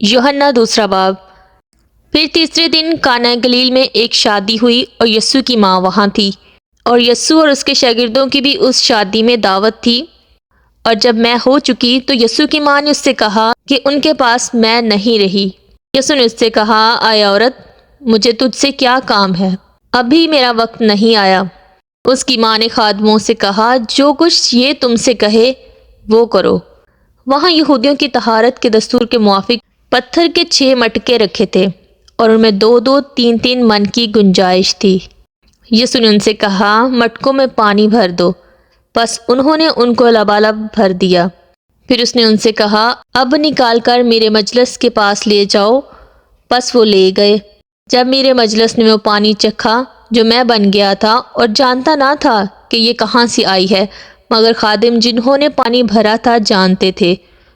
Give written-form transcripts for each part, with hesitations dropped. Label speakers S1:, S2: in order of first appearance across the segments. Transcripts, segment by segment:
S1: یوحنا دوسرا باب۔ پھر تیسرے دن کانا گلیل میں ایک شادی ہوئی اور یسوع کی ماں وہاں تھی، اور یسوع اور اس کے شاگردوں کی بھی اس شادی میں دعوت تھی۔ اور جب میں ہو چکی تو یسوع کی ماں نے اس سے کہا کہ ان کے پاس میں نہیں رہی۔ یسوع نے اس سے کہا، اے عورت، مجھے تجھ سے کیا کام ہے؟ ابھی میرا وقت نہیں آیا۔ اس کی ماں نے خادموں سے کہا، جو کچھ یہ تم سے کہے وہ کرو۔ وہاں یہودیوں کی طہارت کے دستور کے موافق پتھر کے 6 مٹکے رکھے تھے، اور ان میں 2 3 من کی گنجائش تھی۔ یسوع نے ان سے کہا، مٹکوں میں پانی بھر دو۔ پس انہوں نے ان کو لبالب بھر دیا۔ پھر اس نے ان سے کہا، اب نکال کر میرے مجلس کے پاس لے جاؤ۔ پس وہ لے گئے۔ جب میرے مجلس نے وہ پانی چکھا جو میں بن گیا تھا، اور جانتا نہ تھا کہ یہ کہاں سے آئی ہے، مگر خادم جنہوں نے پانی بھرا تھا جانتے تھے،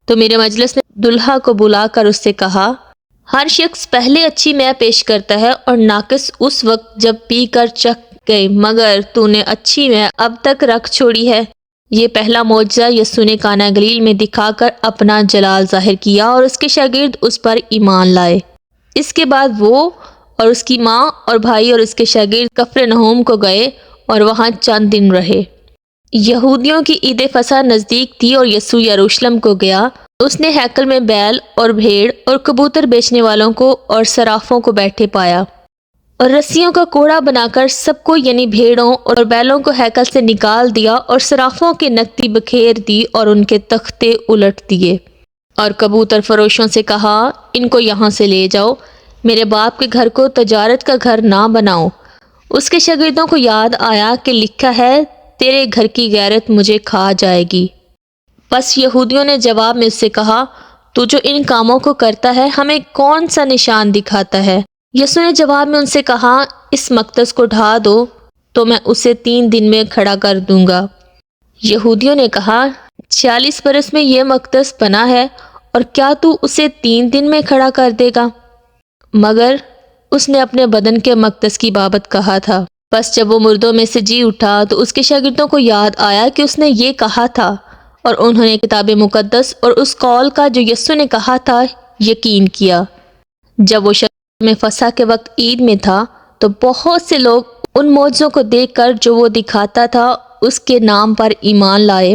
S1: تو میرے مجلس نے دلہا کو بلا کر اس سے کہا، ہر شخص پہلے اچھی مے پیش کرتا ہے اور ناقص اس وقت جب پی کر چکھ گئے، مگر تو نے اچھی مے اب تک رکھ چھوڑی ہے۔ یہ پہلا معجزہ یسوع نے کانا گلیل میں دکھا کر اپنا جلال ظاہر کیا، اور اس کے شاگرد اس پر ایمان لائے۔ اس کے بعد وہ اور اس کی ماں اور بھائی اور اس کے شاگرد کفرنہوم کو گئے اور وہاں چند دن رہے۔ یہودیوں کی عید فصح نزدیک تھی اور یسوع یروشلم کو گیا۔ اس نے ہیکل میں بیل اور بھیڑ اور کبوتر بیچنے والوں کو اور صرافوں کو بیٹھے پایا، اور رسیوں کا کوڑا بنا کر سب کو، یعنی بھیڑوں اور بیلوں کو ہیکل سے نکال دیا، اور صرافوں کی نقدی بکھیر دی اور ان کے تختے الٹ دیے۔ اور کبوتر فروشوں سے کہا، ان کو یہاں سے لے جاؤ، میرے باپ کے گھر کو تجارت کا گھر نہ بناؤ۔ اس کے شاگردوں کو یاد آیا کہ لکھا ہے، تیرے گھر کی غیرت مجھے کھا جائے گی۔ پس یہودیوں نے جواب میں اس سے کہا، تو جو ان کاموں کو کرتا ہے ہمیں کون سا نشان دکھاتا ہے؟ یسوع نے جواب میں ان سے کہا، اس مقدس کو ڈھا دو تو میں اسے 3 دن میں کھڑا کر دوں گا۔ یہودیوں نے کہا، 46 برس میں یہ مقدس بنا ہے، اور کیا تو اسے 3 دن میں کھڑا کر دے گا؟ مگر اس نے اپنے بدن کے مقدس کی بابت کہا تھا۔ بس جب وہ مردوں میں سے جی اٹھا تو اس کے شاگردوں کو یاد آیا کہ اس نے یہ کہا تھا، اور انہوں نے کتاب مقدس اور اس قول کا جو یسوع نے کہا تھا یقین کیا۔ جب وہ شب میں فصح کے وقت عید میں تھا تو بہت سے لوگ ان معجزوں کو دیکھ کر جو وہ دکھاتا تھا اس کے نام پر ایمان لائے،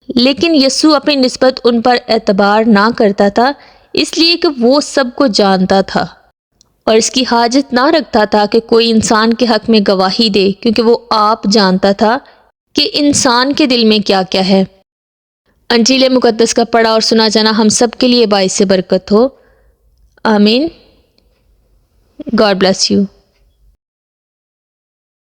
S1: لیکن یسوع اپنی نسبت ان پر اعتبار نہ کرتا تھا، اس لیے کہ وہ سب کو جانتا تھا، اور اس کی حاجت نہ رکھتا تھا کہ کوئی انسان کے حق میں گواہی دے، کیونکہ وہ آپ جانتا تھا کہ انسان کے دل میں کیا کیا ہے۔ انجیل مقدس کا پڑھا اور سنا جانا ہم سب کے لیے باعث برکت ہو۔ آمین۔ God bless you.